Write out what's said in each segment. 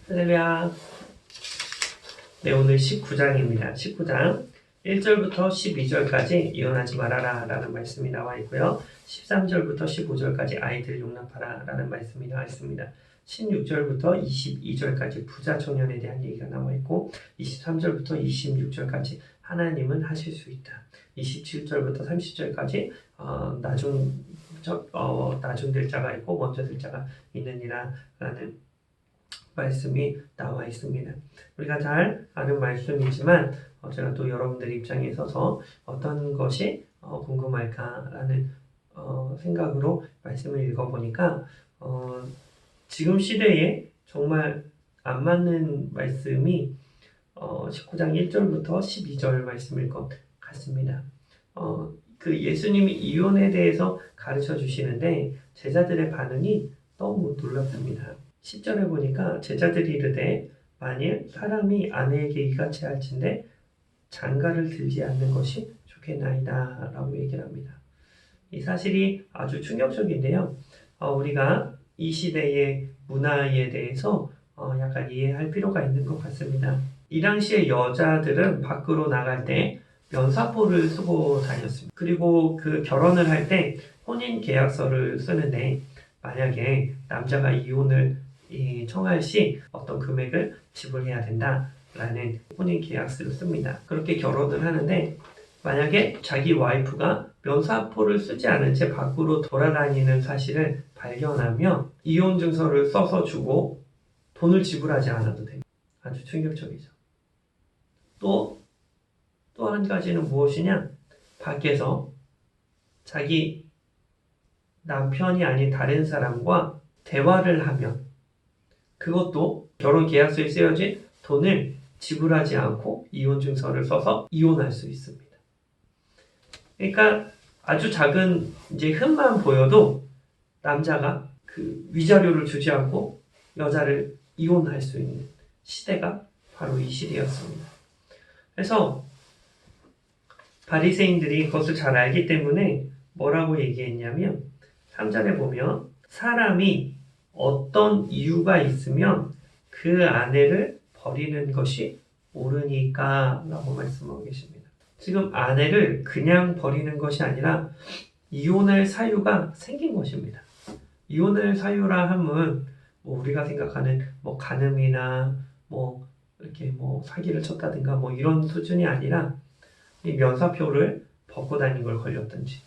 할렐루야. 네, 오늘 19장입니다. 19장 1절부터 12절까지 이혼하지 말아라 라는 말씀이 나와 있고요. 13절부터 15절까지 아이들 용납하라 라는 말씀이 나와 있습니다. 16절부터 22절까지 부자 청년에 대한 얘기가 나와 있고 23절부터 26절까지 하나님은 하실 수 있다. 27절부터 30절까지 나중 될 자가 있고 먼저 될 자가 있느니라 라는 말씀이 나와 있습니다. 우리가 잘 아는 말씀이지만 제가 또 여러분들 입장에 있어서 어떤 것이 궁금할까라는 생각으로 말씀을 읽어보니까 지금 시대에 정말 안 맞는 말씀이 19장 1절부터 12절 말씀일 것 같습니다. 그 예수님이 이혼에 대해서 가르쳐 주시는데 제자들의 반응이 너무 놀랍습니다. 10절에 보니까 제자들이 이르되 만일 사람이 아내에게 이같이 할진대 장가를 들지 않는 것이 좋겠나이다 라고 얘기를 합니다. 이 사실이 아주 충격적인데요. 우리가 이 시대의 문화에 대해서 약간 이해할 필요가 있는 것 같습니다. 이 당시에 여자들은 밖으로 나갈 때 면사포를 쓰고 다녔습니다. 그리고 그 결혼을 할 때 혼인 계약서를 쓰는데 만약에 남자가 이혼을 청할 시 어떤 금액을 지불해야 된다라는 혼인 계약서를 씁니다. 그렇게 결혼을 하는데 만약에 자기 와이프가 면사포를 쓰지 않은 채 밖으로 돌아다니는 사실을 발견하면 이혼 증서를 써서 주고 돈을 지불하지 않아도 됩니다. 아주 충격적이죠. 또 한 가지는 무엇이냐? 밖에서 자기 남편이 아닌 다른 사람과 대화를 하면 그것도 결혼 계약서에 쓰여진 돈을 지불하지 않고 이혼 증서를 써서 이혼할 수 있습니다. 그러니까 아주 작은 이제 흠만 보여도 남자가 그 위자료를 주지 않고 여자를 이혼할 수 있는 시대가 바로 이 시대였습니다. 그래서 바리새인들이 그것을 잘 알기 때문에 뭐라고 얘기했냐면 3절에 보면 사람이 어떤 이유가 있으면 그 아내를 버리는 것이 옳으니까 라고 말씀하고 계십니다. 지금 아내를 그냥 버리는 것이 아니라 이혼할 사유가 생긴 것입니다. 이혼할 사유라 함은 우리가 생각하는 간음이나 이렇게 사기를 쳤다든가 이런 수준이 아니라 이 면사표를 벗고 다니는 걸 걸렸든지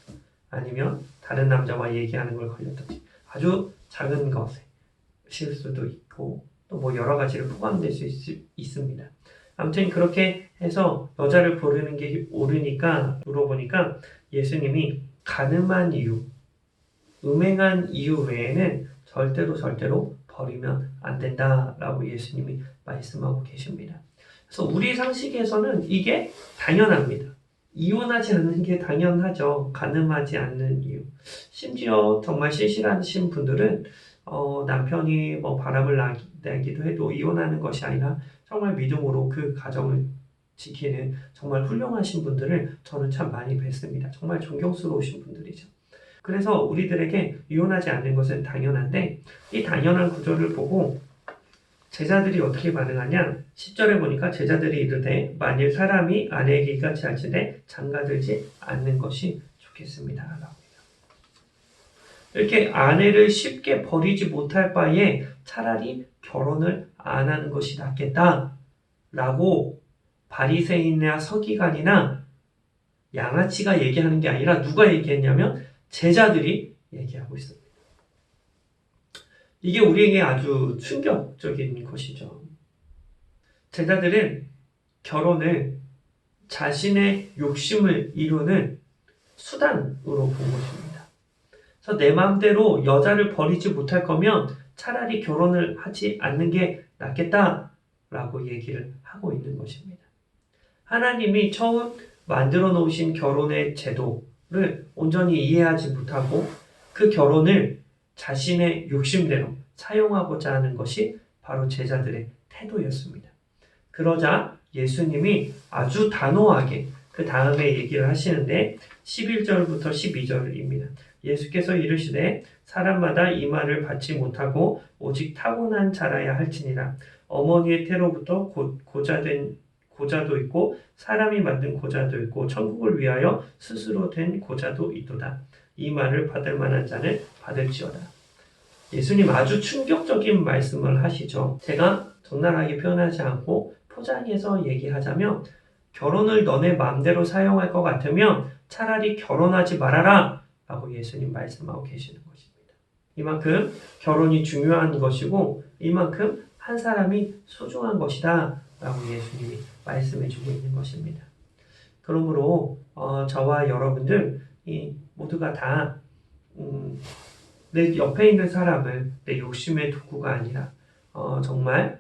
아니면 다른 남자와 얘기하는 걸 걸렸든지 아주 작은 것에 실수도 있고 또 여러 가지를 포함될 수 있습니다. 아무튼 그렇게 해서 여자를 버리는 게 옳으니까 물어보니까 예수님이 가늠한 이유, 음행한 이유 외에는 절대로 버리면 안 된다라고 예수님이 말씀하고 계십니다. 그래서 우리 상식에서는 이게 당연합니다. 이혼하지 않는 게 당연하죠. 가늠하지 않는 이유. 심지어 정말 신실하신 분들은 남편이 바람을 내기도 해도 이혼하는 것이 아니라 정말 믿음으로 그 가정을 지키는 정말 훌륭하신 분들을 저는 참 많이 뵀습니다. 정말 존경스러우신 분들이죠. 그래서 우리들에게 이혼하지 않는 것은 당연한데 이 당연한 구절을 보고 제자들이 어떻게 반응하냐? 10절에 보니까 제자들이 이르되 만일 사람이 아내에게 이같이 할진대 장가들지 않는 것이 좋겠습니다. 라고. 이렇게 아내를 쉽게 버리지 못할 바에 차라리 결혼을 안 하는 것이 낫겠다 라고 바리새인이나 서기관이나 양아치가 얘기하는 게 아니라 누가 얘기했냐면 제자들이 얘기하고 있습니다. 이게 우리에게 아주 충격적인 것이죠. 제자들은 결혼을 자신의 욕심을 이루는 수단으로 본 것입니다. 그래서 내 마음대로 여자를 버리지 못할 거면 차라리 결혼을 하지 않는 게 낫겠다라고 얘기를 하고 있는 것입니다. 하나님이 처음 만들어 놓으신 결혼의 제도를 온전히 이해하지 못하고 그 결혼을 자신의 욕심대로 사용하고자 하는 것이 바로 제자들의 태도였습니다. 그러자 예수님이 아주 단호하게 그 다음에 얘기를 하시는데 11절부터 12절입니다. 예수께서 이르시되 사람마다 이 말을 받지 못하고 오직 타고난 자라야 할지니라. 어머니의 태로부터 고자된 고자도 있고 사람이 만든 고자도 있고 천국을 위하여 스스로 된 고자도 있도다. 이 말을 받을 만한 자는 받을지어다. 예수님 아주 충격적인 말씀을 하시죠. 제가 적나라하게 표현하지 않고 포장해서 얘기하자면 결혼을 너네 마음대로 사용할 것 같으면 차라리 결혼하지 말아라 라고 예수님 말씀하고 계시는 것입니다. 이만큼 결혼이 중요한 것이고 이만큼 한 사람이 소중한 것이다 라고 예수님이 말씀해 주고 있는 것입니다. 그러므로 저와 여러분들 모두가 다 내 옆에 있는 사람을 내 욕심의 도구가 아니라 정말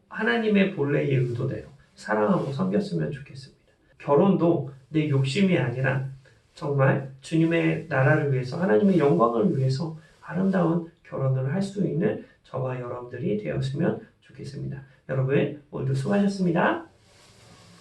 하나님의 본래의 의도대로 사랑하고 섬겼으면 좋겠습니다. 결혼도 내 욕심이 아니라 정말 주님의 나라를 위해서 하나님의 영광을 위해서 아름다운 결혼을 할 수 있는 저와 여러분들이 되었으면 좋겠습니다. 여러분 모두 수고하셨습니다.